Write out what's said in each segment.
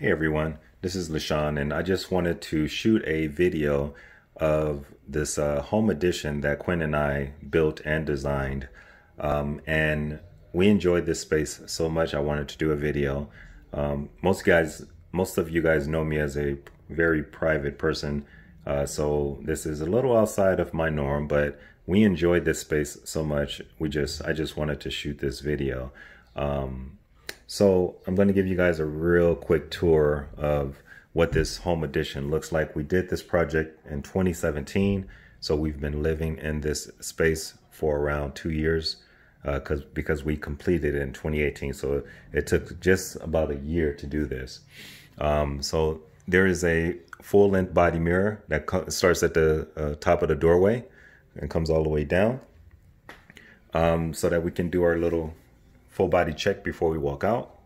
Hey everyone, this is Lashawn, and I just wanted to shoot a video of this home addition that Qin and I built and designed. And we enjoyed this space so much I wanted to do a video. Most of you guys know me as a very private person, so this is a little outside of my norm, but we enjoyed this space so much I just wanted to shoot this video. So I'm going to give you guys a real quick tour of what this home addition looks like. We did this project in 2017, so we've been living in this space for around 2 years because we completed it in 2018. So it took just about a year to do this. So there is a full-length body mirror that starts at the top of the doorway and comes all the way down, so that we can do our little full body check before we walk out.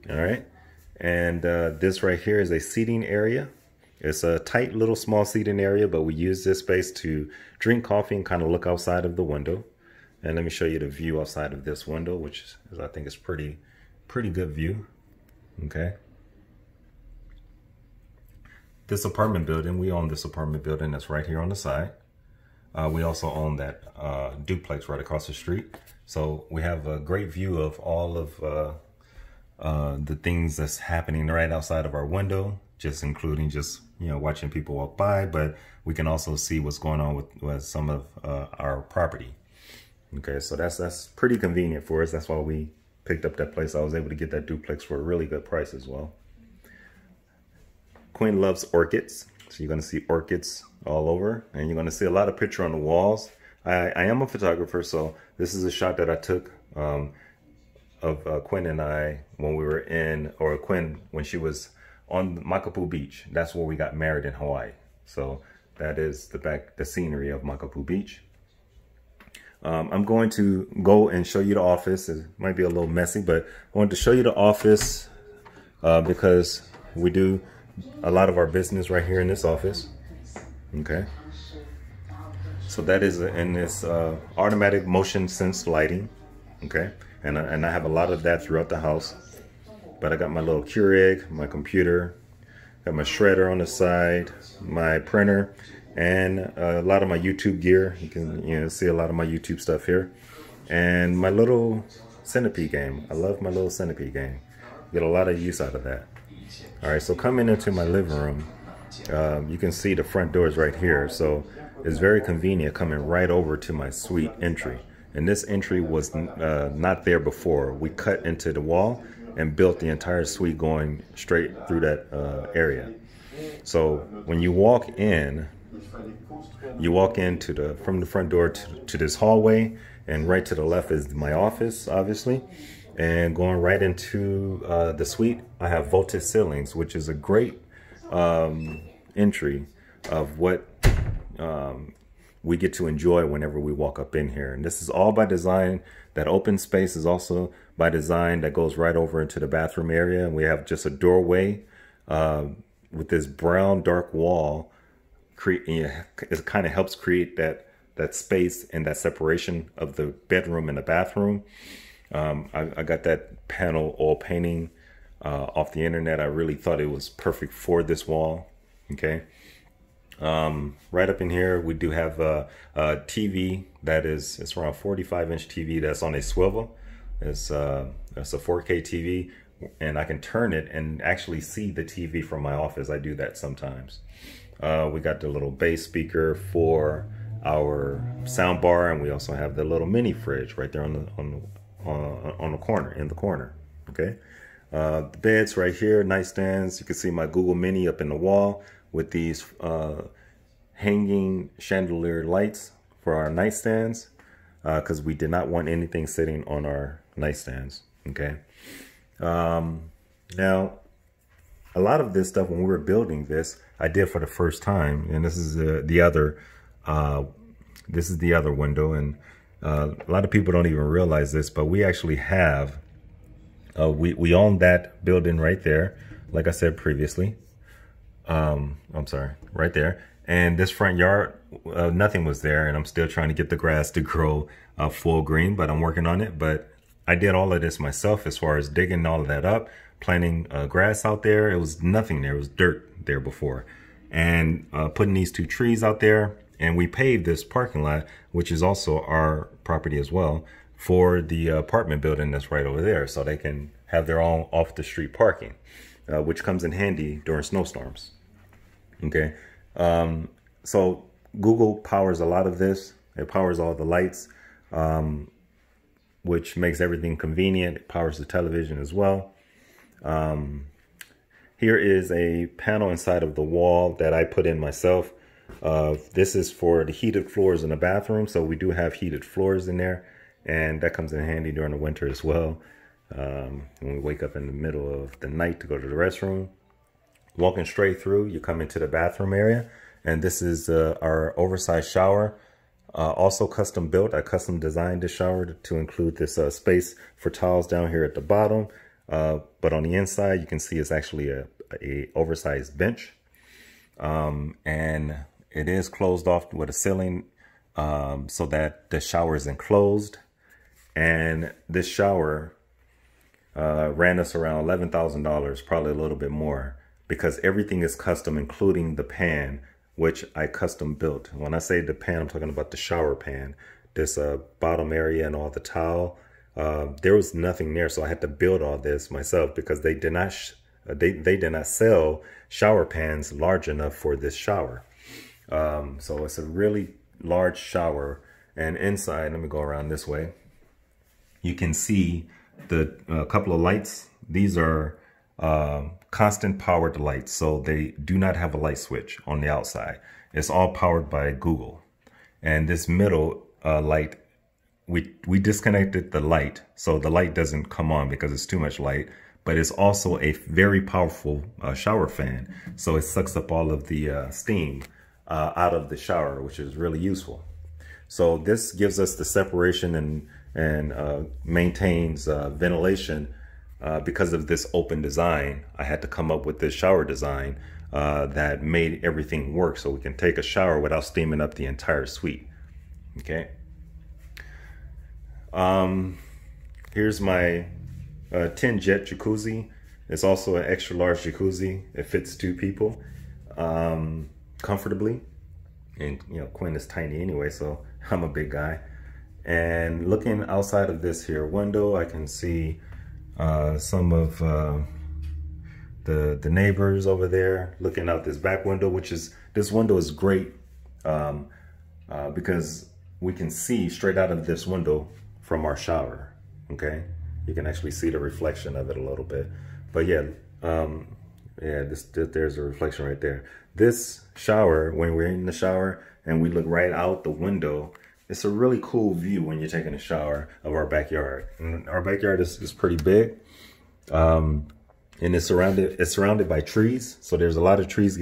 All right, and this right here is a seating area. It's a tight little small seating area, but we use this space to drink coffee and kind of look outside of the window. And let me show you the view outside of this window, which is, I think, is pretty good view. Okay, this apartment building, we own this apartment building that's right here on the side. We also own that duplex right across the street. So we have a great view of all of the things that's happening right outside of our window, including watching people walk by, but we can also see what's going on with some of our property. Okay, so that's pretty convenient for us. That's why we picked up that place. I was able to get that duplex for a really good price as well. Qin loves orchids, so you're going to see orchids all over, and you're going to see a lot of picture on the walls. I am a photographer, so this is a shot that I took of Qin and I when we were Qin when she was on Makapu Beach. That's where we got married in Hawaii. So that is the scenery of Makapu Beach. I'm going to go and show you the office. It might be a little messy, but I wanted to show you the office because we do a lot of our business right here in this office. Okay. So that is in this automatic motion sense lighting. Okay. And I have a lot of that throughout the house. But I got my little Keurig, my computer, got my shredder on the side, my printer, and a lot of my YouTube gear. You can see a lot of my YouTube stuff here. And my little centipede game. I love my little centipede game. Get a lot of use out of that. All right, so coming into my living room, you can see the front door is right here. So it's very convenient coming right over to my suite entry. And this entry was not there before. We cut into the wall and built the entire suite going straight through that area. So when you walk in, from the front door to this hallway, and right to the left is my office, obviously. And going right into the suite, I have vaulted ceilings, which is a great entry of what we get to enjoy whenever we walk up in here. And this is all by design. That open space is also by design. That goes right over into the bathroom area. And we have just a doorway with this brown dark wall. It kind of helps create that space and that separation of the bedroom and the bathroom. I got that panel oil painting off the internet. I really thought it was perfect for this wall. Okay. Right up in here, we do have a TV it's around 45-inch TV that's on a swivel. It's a 4K TV, and I can turn it and actually see the TV from my office. I do that sometimes. We got the little bass speaker for our sound bar, and we also have the little mini fridge right there in the corner. Okay. The beds right here, nightstands. You can see my Google Mini up in the wall with these hanging chandelier lights for our nightstands, because we did not want anything sitting on our nightstands. Okay. Now, a lot of this stuff when we were building this, I did for the first time, and this is the other window, and a lot of people don't even realize this, but we actually have we own that building right there, like I said previously. I'm sorry, right there. And this front yard, nothing was there, and I'm still trying to get the grass to grow full green, but I'm working on it. But I did all of this myself as far as digging all of that up, planting grass out there. It was nothing there. It was dirt there before. And putting these 2 trees out there, and we paved this parking lot, which is also our property as well, for the apartment building that's right over there, so they can have their own off the street parking, which comes in handy during snowstorms. Okay, so Google powers a lot of this. It powers all the lights, which makes everything convenient. It powers the television as well. Here is a panel inside of the wall that I put in myself. This is for the heated floors in the bathroom. So we do have heated floors in there, and that comes in handy during the winter as well. When we wake up in the middle of the night to go to the restroom, walking straight through, you come into the bathroom area, and this is our oversized shower. Also custom built. I custom designed this shower to include this space for towels down here at the bottom. But on the inside, you can see it's actually a oversized bench. And it is closed off with a ceiling so that the shower is enclosed. And this shower ran us around $11,000, probably a little bit more, because everything is custom, including the pan, which I custom built. When I say the pan, I'm talking about the shower pan. This bottom area and all the towel. There was nothing there, so I had to build all this myself because they did not they did not sell shower pans large enough for this shower. So it's a really large shower, and inside, let me go around this way. You can see the couple of lights. These are constant powered lights, so they do not have a light switch on the outside. It's all powered by Google. And this middle light, we disconnected the light, so the light doesn't come on because it's too much light, but it's also a very powerful shower fan. So it sucks up all of the steam out of the shower, which is really useful. So this gives us the separation and maintains ventilation. Because of this open design, I had to come up with this shower design that made everything work so we can take a shower without steaming up the entire suite. Okay. Here's my 10 jet jacuzzi. It's also an extra large jacuzzi. It fits 2 people comfortably. And you know, Qin is tiny anyway, so I'm a big guy. And looking outside of this here window, I can see some of the neighbors over there looking out this back window, this window is great because we can see straight out of this window from our shower. Okay, you can actually see the reflection of it a little bit, but yeah, there's a reflection right there. This shower, when we're in the shower and we look right out the window, it's a really cool view when you're taking a shower of our backyard. And our backyard is pretty big, and it's surrounded by trees. So there's a lot of trees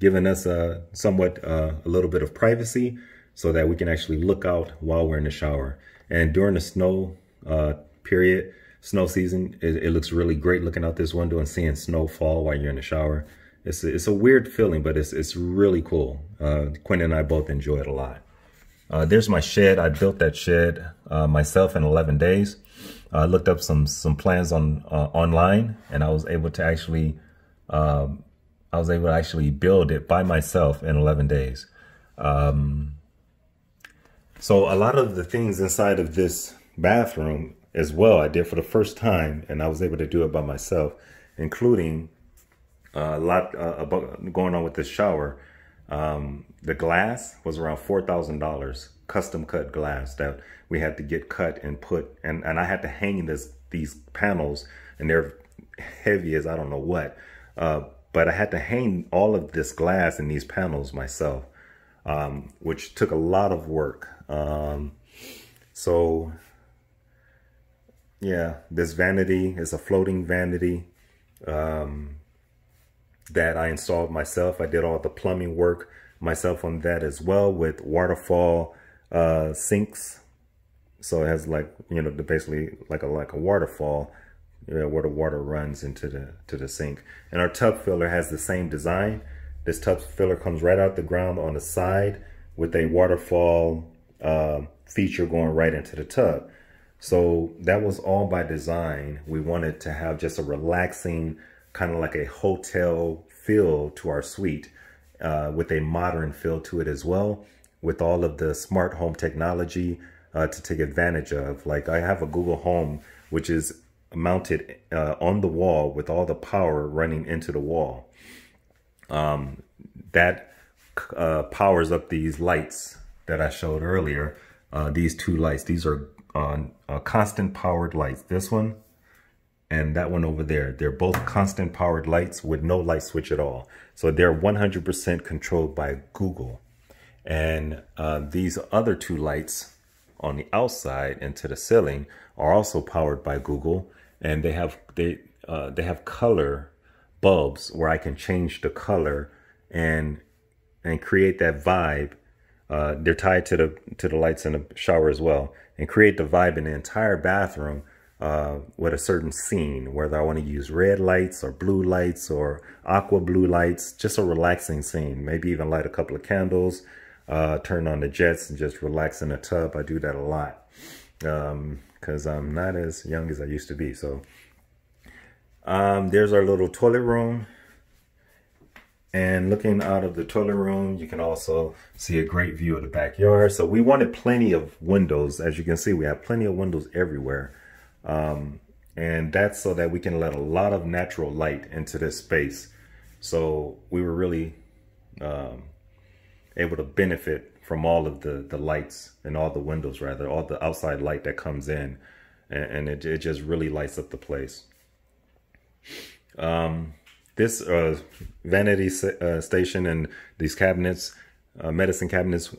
giving us somewhat a little bit of privacy, so that we can actually look out while we're in the shower. And during the snow snow season, it looks really great looking out this window and seeing snow fall while you're in the shower. It's a weird feeling, but it's really cool. Qin and I both enjoy it a lot. There's my shed. I built that shed myself in 11 days. I looked up some plans online, and I was able to actually build it by myself in 11 days. So a lot of the things inside of this bathroom as well, I did for the first time, and I was able to do it by myself, including a lot about going on with this shower. The glass was around $4,000, custom cut glass that we had to get cut and put, and I had to hang these panels, and they're heavy as I don't know what, but I had to hang all of this glass and these panels myself, which took a lot of work. So yeah, this vanity is a floating vanity that I installed myself. I did all the plumbing work myself on that as well, with waterfall sinks. So it has, like, you know, basically like a waterfall, where the water runs into the sink. And our tub filler has the same design. This tub filler comes right out the ground on the side with a waterfall feature going right into the tub. So that was all by design. We wanted to have just a relaxing, kind of like a hotel feel to our suite, with a modern feel to it as well, with all of the smart home technology to take advantage of. Like I have a Google Home, which is mounted on the wall with all the power running into the wall. That powers up these lights that I showed earlier. These two lights, these are constant powered lights. This one and that one over there. They're both constant powered lights with no light switch at all. So they're 100% controlled by Google. And these other two lights on the outside and to the ceiling are also powered by Google. And they have color bulbs where I can change the color and create that vibe. They're tied to the lights in the shower as well, and create the vibe in the entire bathroom with a certain scene, whether I want to use red lights or blue lights or aqua blue lights, just a relaxing scene. Maybe even light a couple of candles, turn on the jets and just relax in the tub. I do that a lot because I'm not as young as I used to be. So there's our little toilet room. And looking out of the toilet room, you can also see a great view of the backyard. So we wanted plenty of windows. As you can see, we have plenty of windows everywhere. And that's so that we can let a lot of natural light into this space. So we were really able to benefit from all of the lights and all the windows, rather, all the outside light that comes in. And it just really lights up the place. This vanity station and these cabinets, medicine cabinets,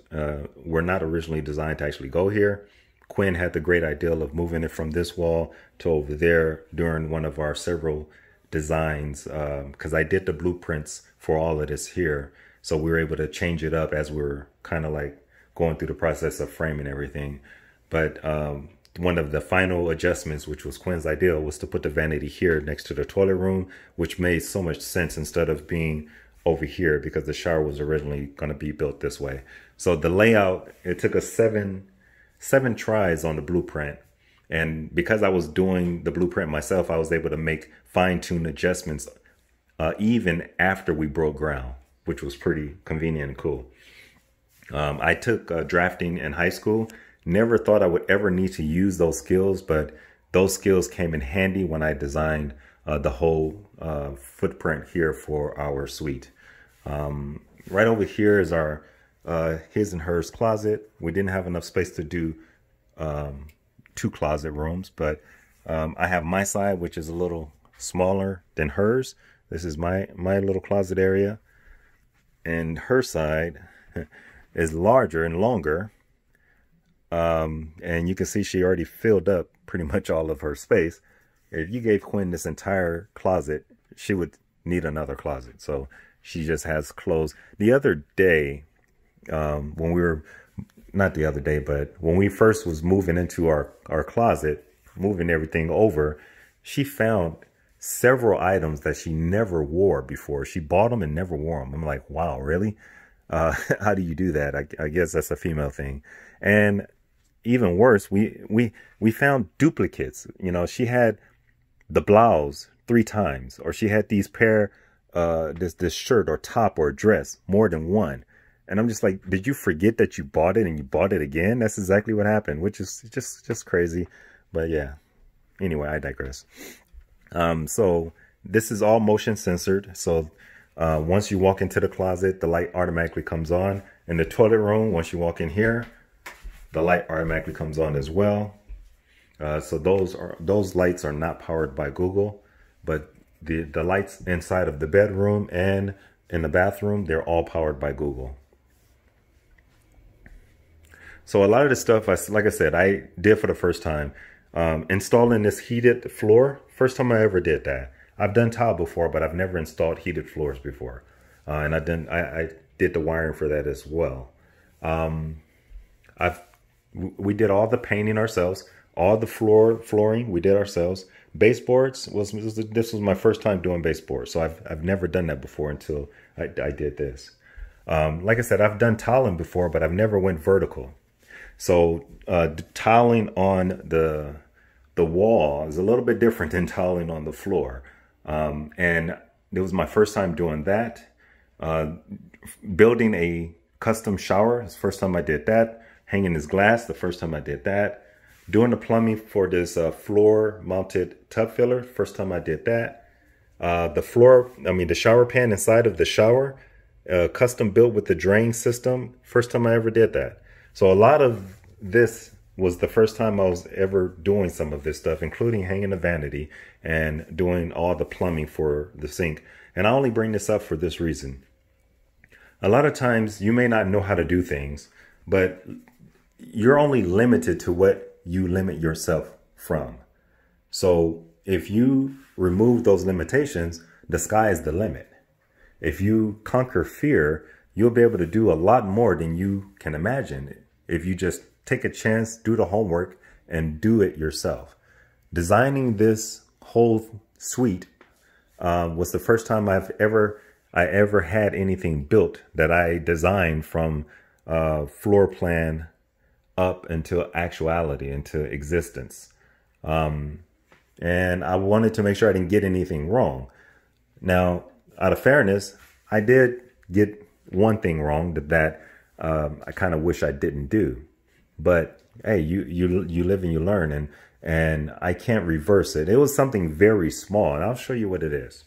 were not originally designed to actually go here. Qin had the great idea of moving it from this wall to over there during one of our several designs, because I did the blueprints for all of this here. So we were able to change it up as we were kind of like going through the process of framing everything. But one of the final adjustments, which was Qin's idea, was to put the vanity here next to the toilet room, which made so much sense instead of being over here, because the shower was originally going to be built this way. So the layout, it took us seven tries on the blueprint. And because I was doing the blueprint myself, I was able to make fine-tuned adjustments even after we broke ground, which was pretty convenient and cool. I took drafting in high school. Never thought I would ever need to use those skills, but those skills came in handy when I designed the whole footprint here for our suite. Right over here is our his and hers closet. We didn't have enough space to do 2 closet rooms, but I have my side, which is a little smaller than hers. This is my little closet area, and her side is larger and longer. And you can see she already filled up pretty much all of her space. If you gave Qin this entire closet, she would need another closet. So she just has clothes. The other day, when we were, not the other day, but when we first was moving into our closet, moving everything over, she found several items that she never wore before. She bought them and never wore them. I'm like, wow, really? How do you do that? I guess that's a female thing. And even worse, we found duplicates. You know, she had the blouse 3 times, or she had these pair, this shirt or top or dress more than one. And I'm just like, did you forget that you bought it and you bought it again? That's exactly what happened, which is just crazy. But yeah, anyway, I digress. So this is all motion censored. So once you walk into the closet, the light automatically comes on. In the toilet room, once you walk in here, the light automatically comes on as well. So those lights are not powered by Google, but the lights inside of the bedroom and in the bathroom, they're all powered by Google. So a lot of the stuff, like I said, I did for the first time. Installing this heated floor, first time I ever did that. I've done tile before, but I've never installed heated floors before. And I did the wiring for that as well. We did all the painting ourselves, all the flooring we did ourselves. Baseboards this was my first time doing baseboards, so I've never done that before until I did this. Like I said, I've done tiling before, but I've never went vertical. So tiling on the wall is a little bit different than tiling on the floor. And it was my first time doing that. Building a custom shower is the first time I did that. Hanging this glass, the first time I did that. Doing the plumbing for this floor mounted tub filler, first time I did that. The shower pan inside of the shower, custom built with the drain system, first time I ever did that. So a lot of this was the first time I was ever doing some of this stuff, including hanging a vanity and doing all the plumbing for the sink. And I only bring this up for this reason. A lot of times you may not know how to do things, but you're only limited to what you limit yourself from. So if you remove those limitations, the sky is the limit. If you conquer fear, you'll be able to do a lot more than you can imagine if you just take a chance, do the homework, and do it yourself. Designing this whole suite was the first time I ever had anything built that I designed from floor plan up into actuality, into existence. And I wanted to make sure I didn't get anything wrong. Now, out of fairness, I did get one thing wrong that I kind of wish I didn't do. But hey, you live and you learn, and I can't reverse it. It was something very small, and I'll show you what it is.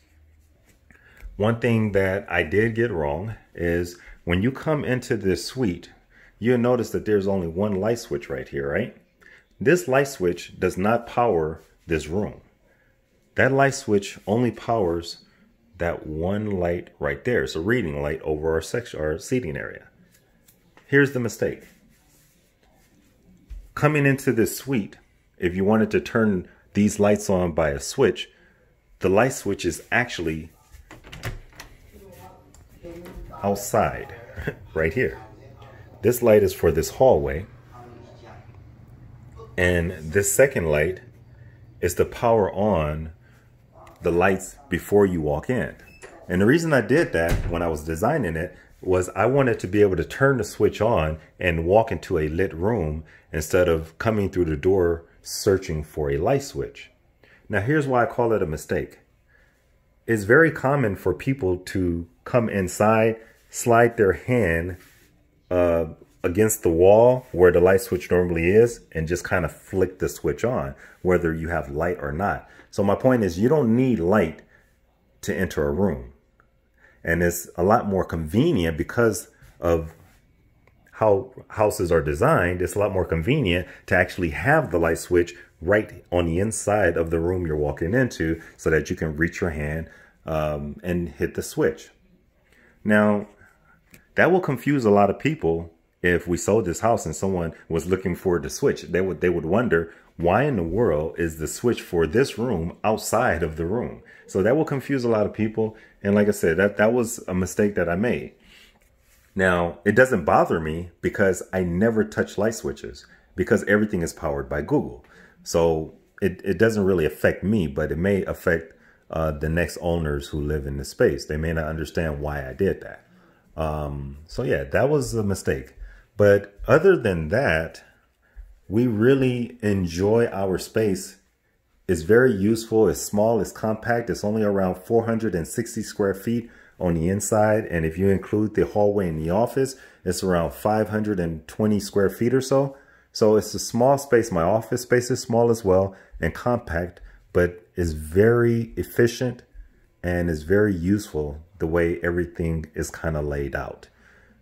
One thing that I did get wrong is when you come into this suite, you'll notice that there's only one light switch right here, right? This light switch does not power this room. That light switch only powers that one light right there. It's a reading light over our seating area. Here's the mistake. Coming into this suite, if you wanted to turn these lights on by a switch, the light switch is actually outside, right here. This light is for this hallway, and this second light is to power on the lights before you walk in. And the reason I did that when I was designing it was I wanted to be able to turn the switch on and walk into a lit room instead of coming through the door searching for a light switch. Now, here's why I call it a mistake. It's very common for people to come inside, slide their hand against the wall where the light switch normally is, and just kind of flick the switch on, whether you have light or not. So my point is, you don't need light to enter a room. And it's a lot more convenient because of how houses are designed. It's a lot more convenient to actually have the light switch right on the inside of the room you're walking into so that you can reach your hand and hit the switch. Now, that will confuse a lot of people. If we sold this house and someone was looking for the switch, they would wonder, why in the world is the switch for this room outside of the room? So that will confuse a lot of people. And like I said, that was a mistake that I made. Now, it doesn't bother me because I never touch light switches because everything is powered by Google. So it doesn't really affect me, but it may affect the next owners who live in the space. They may not understand why I did that. So yeah, that was a mistake. But other than that, we really enjoy our space. It's very useful. It's small. It's compact. It's only around 460 square feet on the inside. And if you include the hallway and the office, it's around 520 square feet or so. So it's a small space. My office space is small as well and compact, but it's very efficient and is very useful the way everything is kind of laid out.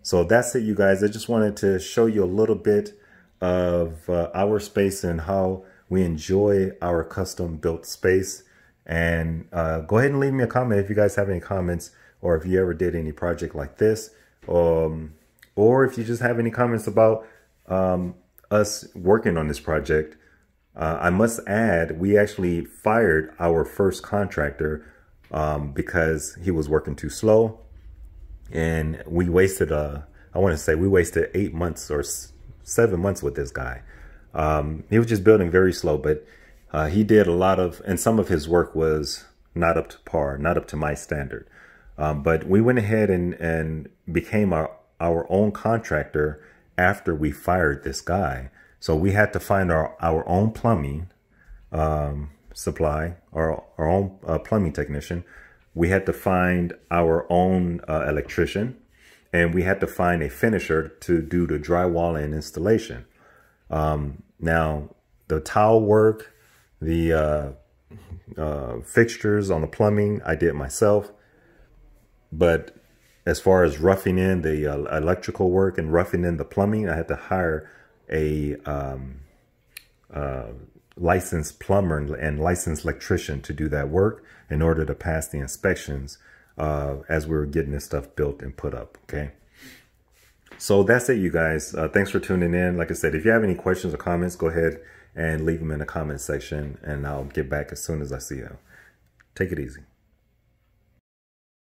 So that's it, you guys. I just wanted to show you a little bit of our space and how we enjoy our custom built space. And go ahead and leave me a comment if you guys have any comments, or if you ever did any project like this, or if you just have any comments about us working on this project. I must add, we actually fired our first contractor because he was working too slow. And we wasted, I want to say we wasted 8 months or 7 months with this guy. He was just building very slow, but he did a lot of, and some of his work was not up to par, not up to my standard. But we went ahead and became our own contractor after we fired this guy. So we had to find our own plumbing supply, our own plumbing technician. We had to find our own electrician, and we had to find a finisher to do the drywall and installation. Now, the tile work, the fixtures on the plumbing, I did myself. But as far as roughing in the electrical work and roughing in the plumbing, I had to hire a licensed plumber and licensed electrician to do that work in order to pass the inspections as we were getting this stuff built and put up, okay? So that's it, you guys. Thanks for tuning in. Like I said, if you have any questions or comments, go ahead and leave them in the comment section, and I'll get back as soon as I see them. Take it easy.